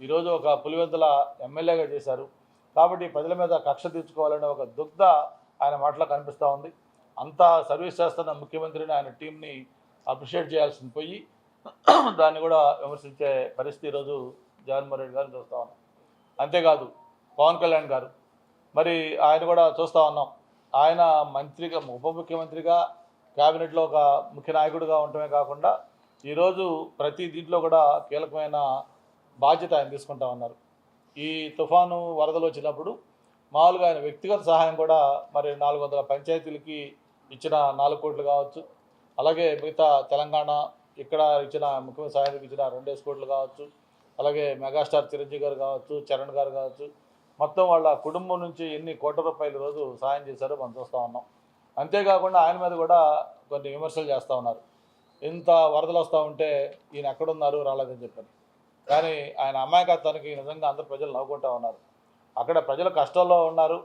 ఈరోజు ఒక పులివెందుల ఎమ్మెల్యేగా చేశారు. కాబట్టి ప్రజల మీద కక్ష తీర్చుకోవాలనే ఒక దుగ్ధ ఆయన మాటలో కనిపిస్తూ ఉంది. అంత సర్వీస్ చేస్తున్న ముఖ్యమంత్రిని, ఆయన టీంని అప్రిషియేట్ చేయాల్సింది పోయి దాన్ని కూడా విమర్శించే పరిస్థితి ఈరోజు జగన్మోహన్ రెడ్డి గారిని చూస్తూ ఉన్నాం. అంతేకాదు పవన్ కళ్యాణ్ గారు, మరి ఆయన కూడా చూస్తూ ఉన్నాం. ఆయన మంత్రిగా, ఉప ముఖ్యమంత్రిగా, క్యాబినెట్లో ఒక ముఖ్య నాయకుడిగా ఉండటమే కాకుండా ఈరోజు ప్రతి దీంట్లో కూడా కీలకమైన బాధ్యత ఆయన తీసుకుంటా ఉన్నారు. ఈ తుఫాను వరదలు వచ్చినప్పుడు మామూలుగా ఆయన వ్యక్తిగత సహాయం కూడా మరి 400 పంచాయతీలకి ఇచ్చిన 4 కోట్లు కావచ్చు, అలాగే మిగతా తెలంగాణ ఇక్కడ ఇచ్చిన ముఖ్యమంత్రి సహాయానికి ఇచ్చిన 2 కోట్లు కావచ్చు, అలాగే మెగాస్టార్ చిరంజీవి గారు కావచ్చు, చరణ్ గారు కావచ్చు, మొత్తం వాళ్ళ కుటుంబం నుంచి ఎన్ని కోట్ల రూపాయలు రోజు సాయం చేశారో మనం చూస్తూ ఉన్నాం. అంతేకాకుండా ఆయన మీద కూడా కొన్ని విమర్శలు చేస్తూ ఉన్నారు. ఇంత వరదలు వస్తూ ఉంటే ఈయన ఎక్కడున్నారు రాలేదని చెప్పని. కానీ ఆయన అమాయకత్వానికి నిజంగా అందరు ప్రజలు నవ్వుకుంటూ ఉన్నారు. అక్కడ ప్రజలు కష్టాల్లో ఉన్నారు,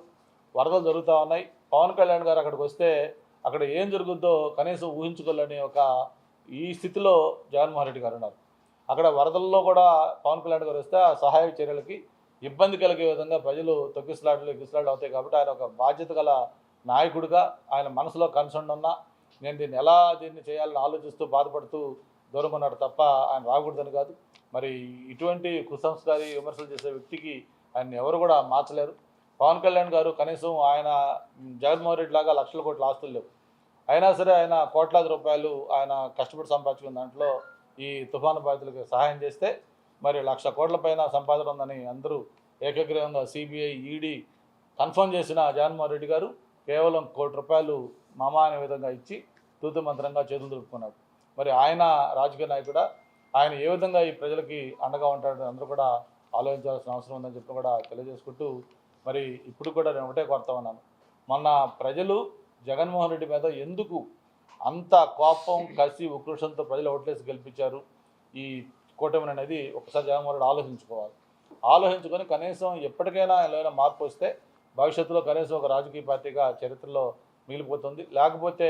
వరదలు జరుగుతూ ఉన్నాయి. పవన్ కళ్యాణ్ గారు అక్కడికి వస్తే అక్కడ ఏం జరుగుద్దో కనీసం ఊహించుకోలేని ఒక ఈ స్థితిలో జగన్మోహన్ రెడ్డి గారు ఉన్నారు. అక్కడ వరదల్లో కూడా పవన్ కళ్యాణ్ గారు వస్తే ఆ సహాయ చర్యలకి ఇబ్బంది కలిగే విధంగా ప్రజలు తొక్కిసలాటలు ఎగ్గిసలాటలు అవుతాయి. కాబట్టి ఆయన ఒక బాధ్యత గల నాయకుడిగా ఆయన మనసులో కన్సర్న్ ఉన్నా నేను దీన్ని చేయాలని ఆలోచిస్తూ బాధపడుతూ దూరం ఉన్నాడు తప్ప ఆయన రాకూడదని కాదు. మరి ఇటువంటి కుసంస్కారి విమర్శలు చేసే వ్యక్తికి ఆయన ఎవరు కూడా మార్చలేరు. పవన్ కళ్యాణ్ గారు కనీసం ఆయన జగన్మోహన్ రెడ్డి లాగా లక్షల కోట్ల ఆస్తులు లేవు. అయినా సరే ఆయన కోట్లాది రూపాయలు ఆయన కష్టపడి సంపాదించుకున్న దాంట్లో ఈ తుఫాను బాధితులకు సహాయం చేస్తే మరి 1,00,000 కోట్ల పైన సంపాదన ఉందని అందరూ ఏకగ్రీవంగా సిబిఐ, ఈడీ కన్ఫర్మ్ చేసిన జగన్మోహన్ రెడ్డి గారు కేవలం ₹1,00,00,000 మామా అనే విధంగా ఇచ్చి తూతు మంత్రంగా చేతులు దులుపుకున్నాడు. మరి ఆయన రాజకీయ నాయకుడా, ఆయన ఏ విధంగా ఈ ప్రజలకి అండగా ఉంటాడని అందరూ కూడా ఆలోచించాల్సిన అవసరం ఉందని చెప్పి కూడా తెలియజేసుకుంటూ, మరి ఇప్పుడు కూడా నేను ఒకటే కోరుతా ఉన్నాను. మొన్న ప్రజలు జగన్మోహన్ రెడ్డి మీద ఎందుకు అంత కోపం, కసి, ఉక్రోషంతో ప్రజలు ఓట్లేసి గెలిపించారు ఈ కూటమిని అనేది ఒకసారి జగన్మోహన్ రెడ్డి ఆలోచించుకోవాలి. ఆలోచించుకొని కనీసం ఎప్పటికైనా ఏమైనా మార్పు వస్తే భవిష్యత్తులో కనీసం ఒక రాజకీయ పార్టీగా చరిత్రలో మిగిలిపోతుంది. లేకపోతే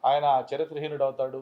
ఆయన చరిత్రహీనుడు అవుతాడు.